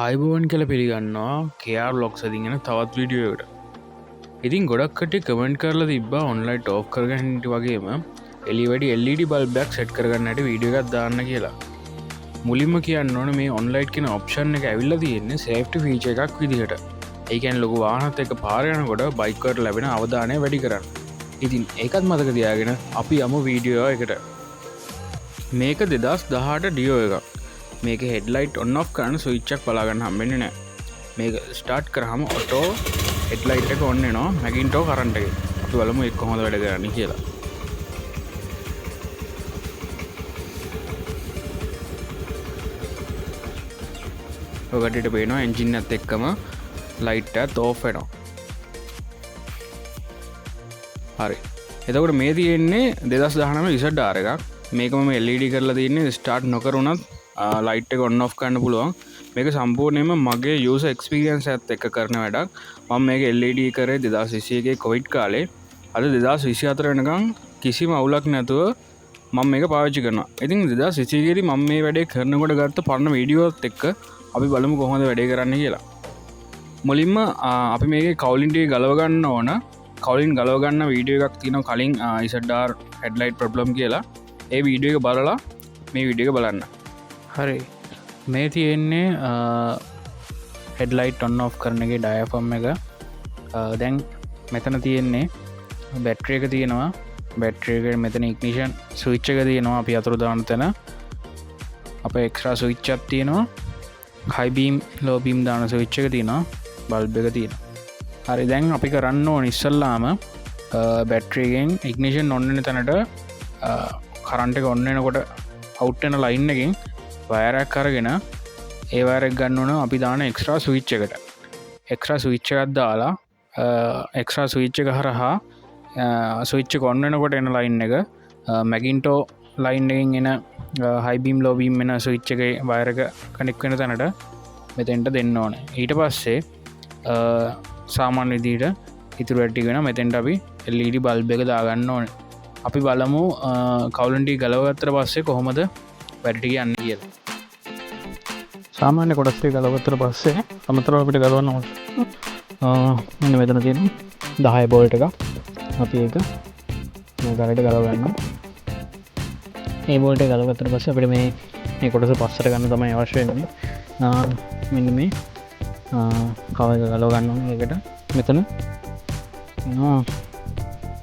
අයිබෝවන් කළ පිළිගන්නවා කයාර් ලොක් සදිගෙන තවත් විඩියෝට. ඉතින් ගොඩක්කට කමෙන්ට් කරලා තිබා ඔන්ලයිට ඕෆ් කරගන්නට වගේම එලිවැඩි LED බල්බැක් සෙට් කරගන්නට වීඩියෝ එකක් දාන්න කියලා. මුලින්ම කියන්න ඕන මේ ඔන්ලයිට් කියෙන ඔප්ෂන් එක ඇවිල්ල තියෙන්නේ සේෆ්ටි ෆීච එකක් විදිහට. ඒකැන් ලොක වාහනත් එක පාරයනකොට බයිකර් ලැබෙන අවධානය වැඩි කරන්න. ඉතින් ඒකත් මතක තියාගෙන අපි යමු වීඩියෝ එකට. මේක 2018 ඩියෝ එකක්. මේක හෙඩ්ලයිට් ඔන්න ඔෆ් කරන්න ස්විච්චක් බලාගන්න හම්බෙන්නේ නෑ. මේක ස්ටාර්ට් කරහම ඔටෝ හෙඩ්ලයිට් එක ඔන්න නවා මැගින්ටෝ කරන්ට එක. අපි බලමු එක් කොහොඳ වැඩ කරන්න කියලා. ඔකටට පේනවා එන්ජින් ඇත් එක්කම ලයිට් ඇත් ඕෆ් වෙනවා. හරි, එතකොට මේ තියෙන්නේ 2019 රිසල්ට් ආර එකක්. මේකම LED කරලා තියන්නේ ස්ටාර්ට් නොකරුණත් ලයිට් එක ඔන් ඔෆ් කරන්න පුළුවන්. මේක සම්පූර්ණයෙන්ම මගේ යූසර් එක්ස්පීරියන්ස් එකත් එක්ක කරන වැඩක්. මම මේක LED කරේ 2021 කොවිඩ් කාලේ. අද 2024 වෙනකන් කිසිම අවුලක් නැතුව මම මේක පාවිච්චි කරනවා. ඉතින් 2021 දී මම මේ වැඩේ කරනකොට ගත්ත පරණ වීඩියෝත් එක්ක අපි බලමු කොහොමද වැඩේ කරන්න කියලා. මුලින්ම අපි මේකේ කවුලින් ටික ගලව ගන්න ඕන. කවුලින් ගලව ගන්න වීඩියෝ එකක් තියෙනවා කලින් ISR headlight problem කියලා. ඒ වීඩියෝ එක බලලා මේ වීඩියෝ එක බලන්න. හරි, මේ තියෙන්නේ හෙඩ්ලයිට් ඔන්න ඔෆ් කරන එක ඩයෆම් එක. දැන් මෙතන තියෙන්නේ බැට්‍රිය එක තියෙනවා. බැට්‍රියක මෙතන ඉග්නිෂන් ස්විච් එක තියෙනවා. අපි අතුරු දාන තැන අප එක්ස්ට්‍රා ස්විච් එකක් තියෙනවා. හයි බීම් ලෝ බීම් දාන ස්විච් එක තියෙනවා. බල්බ් එක තියෙනවා. හරි, දැන් අපි කරන්න ඕන ඉස්සල්ලාම බැට්‍රියගෙන් ඉග්නිෂන් ඔන්න වෙන තැනට කරන්ට් එක ඔන්න වෙනකොට අවුට් වෙන ලයින් එකෙන් වයරයක් අරගෙන ඒ වයරක් ගන්න ඕන අපි දාන එක්ස්ට්‍රා ස්විච් එකට. එක්ස්ට්‍රා ස්විච් එකක් දාලා එක්ස්ට්‍රා ස්විච් එක හරහා ස්විච් එක ඔන් වෙනකොට එන ලයින් එක මැගින්ටෝ ලයින් එකෙන් එන හයි බීම් ලෝ බීම් වෙන ස්විච් එකේ වයර් එක කනෙක්ට් වෙන තැනට මෙතෙන්ට දෙන්න ඕනේ. ඊට පස්සේ සාමාන්‍ය විදිහට ඉතුරු වැඩ ටික වෙන මෙතෙන්ට අපි LED බල්බ් එක දාගන්න ඕනේ. අපි බලමු කවුලන් ටික ගලවගත්තට පස්සේ කොහොමද වැඩ ටික යන්නේ කියලා. සාමාන්‍ය කොටස් ටික ගලවගත්තට පස්සේ අමතරව අපිට ගලවන්න ඕනේ. මෙන්න මෙතන තියෙන 10 බෝල්ට් එකක්. අපි ඒක මේ ගලට ගලව ගන්නවා. මේ බෝල්ට් එක ගලවගත්තට පස්සේ අපිට මේ කොටස පස්සට ගන්න තමයි අවශ්‍ය වෙන්නේ. මෙන්න මේ කව එක ගලව ගන්න ඕනේ. ඒකට මෙතන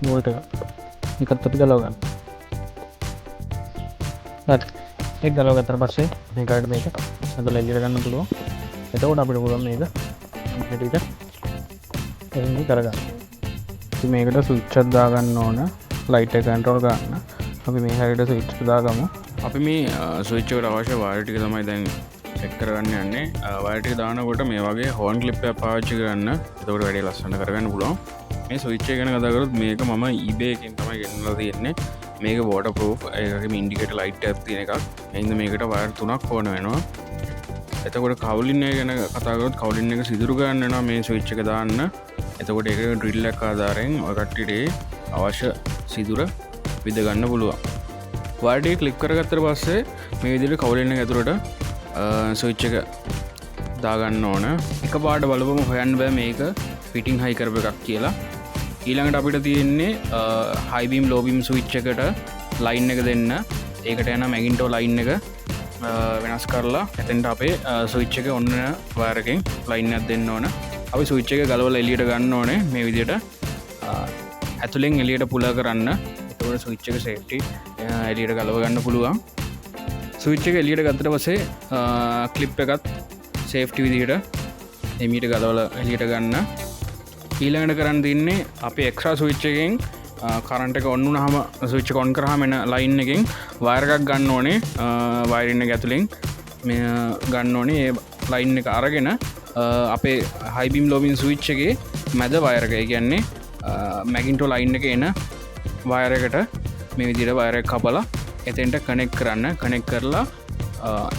බෝල්ට් එක එකත් අපි ගලව ගන්න. හරි, ඒක ගලව ගත්තට පස්සේ මේකට මේක අදලා එළියට ගන්න පුළුවන්. එතකොට අපිට පුළුවන් මේක හෙඩිට එන්නේ කරගන්න. ඉතින් මේකට ස්විච් එකක් දාගන්න ඕන. ලයිට් එක කන්ට්‍රෝල් ගන්න. අපි මේ හැරියට ස්විච් එක දාගමු. අපි මේ ස්විච් එකට අවශ්‍ය වයර් ටික තමයි දැන් සෙට් කරගන්න යන්නේ. වයර් ටික දානකොට මේ වගේ හෝන් ක්ලිප් එකක් පාවිච්චි කරන්න. එතකොට වැඩි ලස්සන කරගන්න පුළුවන්. මේ ස්විච් එක ගැන කතා කරොත් මේක මම eBay එකෙන් තමයි ගෙනලා තියෙන්නේ. මේක waterproof. ඒකෙම ඉන්ඩිකේටර් ලයිට් එකක් තියෙන එකක්. එහෙනම් මේකට වයර් 3ක් ඕන වෙනවා. එතකොට කවුලින් එක ගැන කතා කරොත් කවුලින් එක සිදුරු ගන්න වෙනවා මේ ස්විච් එක දාන්න. එතකොට ඒක ඩ්‍රිල් එකක් ආධාරයෙන් ඔය කට්ටියට අවශ්‍ය සිදුර විද ගන්න පුළුවන්. වයර් ටික ක්ලික් කරගත්තට පස්සේ මේ විදිහට කවුලින් එක ඇතුළට ස්විච් එක දාගන්න ඕන. එකපාරට බලපුවම හොයන්න බෑ මේක ෆිටින් හයි කරපු එකක් කියලා. ඊළඟට අපිට තියෙන්නේ හයි බීම් ලෝ බීම් ස්විච් එකට ලයින් එක දෙන්න. ඒකට යන මැගින්ටෝ ලයින් එක වෙනස් කරලා එතෙන්ට අපේ ස්විච් එක ඔන්න වයර් එකෙන් ලයින් එකක් දෙන්න ඕන. අපි ස්විච් එක ගලවලා එළියට ගන්න ඕනේ මේ විදිහට. ඇතුලෙන් එළියට පුල කරන්න. එතකොට ස්විච් එක සේෆ්ටි එළියට ගලව ගන්න පුළුවන්. ස්විච් එක එළියට ගත්තට පස්සේ ක්ලිප් එකත් සේෆ්ටි විදිහට එමීට ගලවලා එළියට ගන්න. ඊළඟට කරන්න තියන්නේ අපි එක්ස්ට්‍රා ස්විච් එකෙන් කරන්ට් එක ඔන් වුණාම ස්විච් එක ඔන් කරාම එන ලයින් එකෙන් වයර් එකක් ගන්න ඕනේ. වයරින් එක ඇතුලෙන් මේ ගන්න ඕනේ. ඒ ලයින් එක අරගෙන අපේ හයි බීම් ලෝ බීම් ස්විච් එකේ මැද වයර් එක, ඒ කියන්නේ මැගින්ටෝ ලයින් එකේ එන වයර් එකට මේ විදිහට වයර් එක කපලා එතෙන්ට කනෙක්ට් කරන්න. කනෙක්ට් කරලා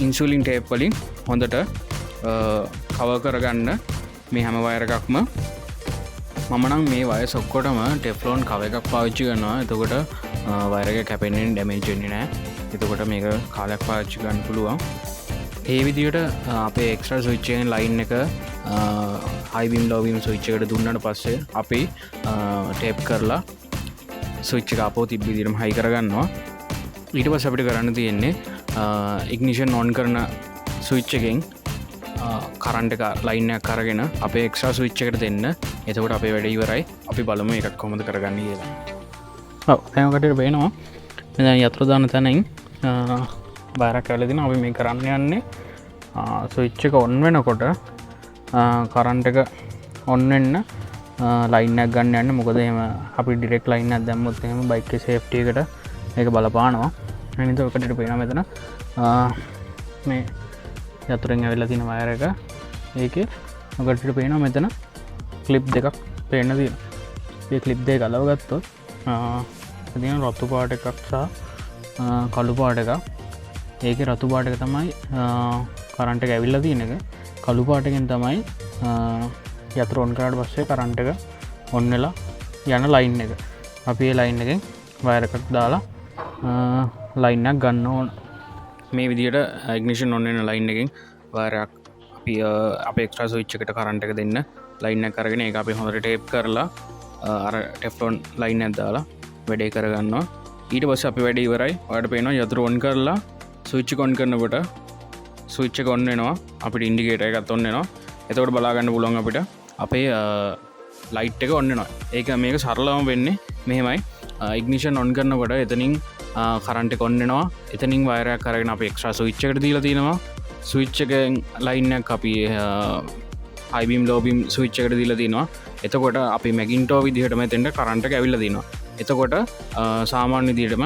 ඉන්සුලින් ටේප් වලින් හොඳට කවර් කරගන්න මේ හැම වයර් එකක්ම. මම නම් මේ වයර් ඔක්කොටම ටෙෆ්ලෝන් කව එකක් පාවිච්චි කරනවා. එතකොට වයර් එක කැපෙන්නේ ඩැමේජ් වෙන්නේ නැහැ. එතකොට මේක කාලයක් පාවිච්චි කරන්න පුළුවන්. ඒ විදියට අපේ එක්ස්ට්‍රා ස්විච් එකෙන් ලයින් එක හයි බීම් ලෝ බීම් ස්විච් එකට දුන්නට පස්සේ අපි ටේප් කරලා ස්විච් එක අපෝ තිබ්බ විදිහටම හයි කරගන්නවා. ඊට පස්සේ අපිට කරන්න තියෙන්නේ ඉග්නිෂන් ඔන් කරන ස්විච් එකෙන් කරන්ට් එක ලයින් එකක් අරගෙන අපේ එක්ස්ට්‍රා ස්විච් එකට දෙන්න. එතකොට අපේ වැඩ ඉවරයි. අපි බලමු ඒකත් කොහොමද කරගන්නේ කියලා. ඔව් දැන් ඔකට පේනවා දැන් යතුරු දාන තැනින් බාරක් ඇවිල්ලා තිනවා. අපි මේ කරන්න යන්නේ ස්විච් එක ඔන් වෙනකොට කරන්ට් එක ඔන් වෙන්න ලයින් එකක් ගන්න යන්නේ. මොකද එහෙම අපි ඩිරෙක්ට් ලයින් එකක් දැම්මොත් එහෙම බයික් එකේ සේෆ්ටි එකට මේක බලපානවා. එහෙනම් ඔකට පේනවා මෙතන මේ යතුරෙන් ඇවිල්ලා තියෙන වයර් එක. ඒකේ ඔකට පේනවා මෙතන ක්ලිප් දෙකක් පේන්න තියෙනවා. මේ ක්ලිප් දෙක අලව ගත්තොත් තියෙන රතු පාට එකක් සහ කළු පාට එකක්. ඒකේ රතු පාට එක තමයි කරන්ට් එක ඇවිල්ලා තියෙන එක. කළු පාට එකෙන් තමයි යතුරු ඔන් කරාට පස්සේ කරන්ට් එක ඔන් වෙලා යන ලයින් එක. අපි ඒ ලයින් එකෙන් වයර් එකක් දාලා ලයින් එකක් ගන්න ඕන. මේ විදිහට ඉග්නිෂන් ඔන් වෙන ලයින් එකෙන් වයර් එකක් අපි අපේ එක්ස්ට්‍රා ස්විච් එකට කරන්ට් එක දෙන්න ලයින් එකක් අරගෙන ඒක අපි හොඳට ටේප් කරලා අර ටෙෆ්ලොන් ලයින් එකක් දාලා වැඩේ කරගන්නවා. ඊට පස්සේ අපි වැඩේ ඉවරයි. ඔයාලට පේනවා යතුරු ඔන් කරලා ස්විච් එක ඔන් කරනකොට ස්විච් එක ඔන් වෙනවා. අපිට ඉන්ඩිකේටර් එකත් ඔන් වෙනවා. එතකොට බලා ගන්න පුළුවන් අපිට අපේ ලයිට් එක ඔන් වෙනවා. ඒක මේක සරලවම වෙන්නේ මෙහෙමයි. ඉග්නිෂන් ඔන් කරනකොට එතනින් කරන්ට් එක ඔන් වෙනවා. එතනින් වයර් එකක් අරගෙන අපි එක්ස්ට්‍රා ස්විච් එකට දීලා තිනවා. ස්විච් එකෙන් ලයින් එකක් අපි හයි බීම් ලෝ බීම් ස්විච් එකට දීලා තිනවා. එතකොට අපි මැගින්ටෝ විදිහටම එතෙන්ට කරන්ට් එක ඇවිල්ලා තිනවා. එතකොට සාමාන්‍ය විදිහටම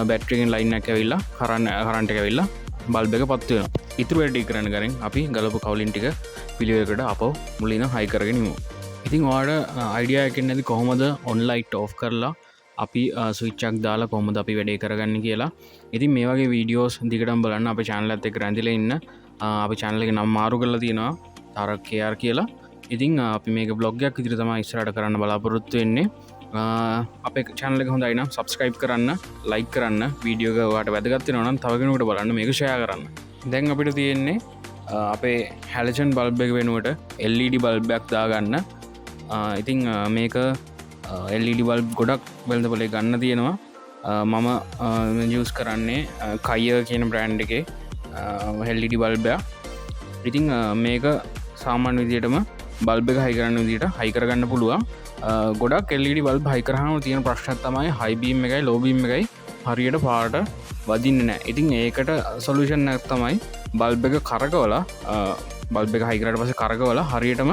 බැටරි එකෙන් ලයින් එකක් ඇවිල්ලා කරන්ට් එක ඇවිල්ලා බල්බ් එක පත් වෙනවා. ඉතුරු වැඩ කරන්න කරෙන් අපි ගලපු කවුලින් ටික පිළිවෙලකට අපව මුලින්ම හයි කරගෙන ඉමු. ඉතින් ඔයාලට අයිඩියා එකක් නැති කොහොමද ඔන් ලයිට් ඔෆ් කරලා අපි ස්විච් එකක් දාලා කොහොමද අපි වැඩේ කරගන්නේ කියලා. ඉතින් මේ වගේ වීඩියෝස් දිගටම බලන්න අපේ channel එකත් එක්ක රැඳිලා ඉන්න. අපේ channel එකේ නම මාරු කරලා තියෙනවා තාරක් KR කියලා. ඉතින් අපි මේක බ්ලොග් එකක් විදිහට තමයි ඉස්සරහට කරන්න බලාපොරොත්තු වෙන්නේ. අපේ channel එක හොඳයි නම් subscribe කරන්න, like කරන්න, වීඩියෝ එක ඔයාලට වැදගත් වෙනවා නම් තව කෙනෙකුට බලන්න මේක share කරන්න. දැන් අපිට තියෙන්නේ අපේ හැලජන් බල්බ් එක වෙනුවට LED බල්බ් එකක් දාගන්න. ඉතින් මේක LED බල්බ් ගොඩක් වෙළඳපොලේ ගන්න තියෙනවා. මම යූස් කරන්නේ කය කියන බ්‍රෑන්ඩ් එකේ LED බල්බ් එක. ඉතින් මේක සාමාන්‍ය විදිහටම බල්බ් එක හයි කරන්න විදිහට හයි කරගන්න පුළුවන්. ගොඩක් LED බල්බ් හයි කරාම තියෙන ප්‍රශ්නයක් තමයි හයි බීම් එකයි ලෝ බීම් එකයි හරියට පාට වදින්නේ නැහැ. ඉතින් ඒකට සොලියුෂන් එකක් තමයි බල්බ් එක කරකවලා බල්බ් එක හයි කරාට පස්සේ කරකවලා හරියටම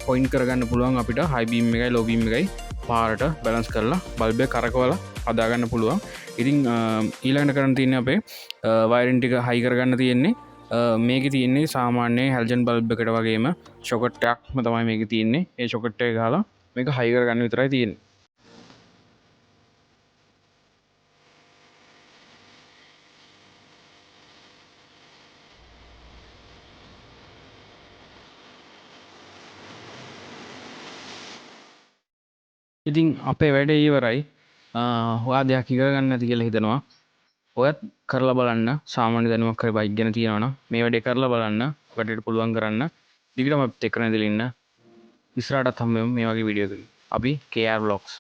පොයින්ට් කරගන්න පුළුවන් අපිට හයි බීම් එකයි ලෝ බීම් එකයි පාරට බැලන්ස් කරලා බල්බ් එක කරකවලා හදාගන්න පුළුවන්. ඉතින් ඊළඟට කරන්න තියෙන්නේ අපේ වයරින් ටික හයි කරගන්න තියෙන්නේ. මේක තියෙන්නේ සාමාන්‍ය හැල්ජන් බල්බ් එකට වගේම ෂොකට් එකක්ම තමයි මේක තියෙන්නේ. ඒ ෂොකට් එක ගහලා මේක හයි කරගන්න විතරයි තියෙන්නේ. ඉතින් අපේ වැඩේ ඉවරයි. ඔයා දෙයක් ඉගෙන ගන්න නැති කියලා හිතනවා. ඔයත් කරලා බලන්න. සාමාන්‍ය දැනුමක් හරි බයික් ගැන තියෙනවා නම් මේ වැඩේ කරලා බලන්න. ඔකට පුළුවන් කරන්න. දිගටම අපිත් එක්ක නැදලා ඉන්න. ඉස්සරහටත් හම්බෙමු මේ වගේ වීඩියෝ එකකින්. අපි KR Vlogs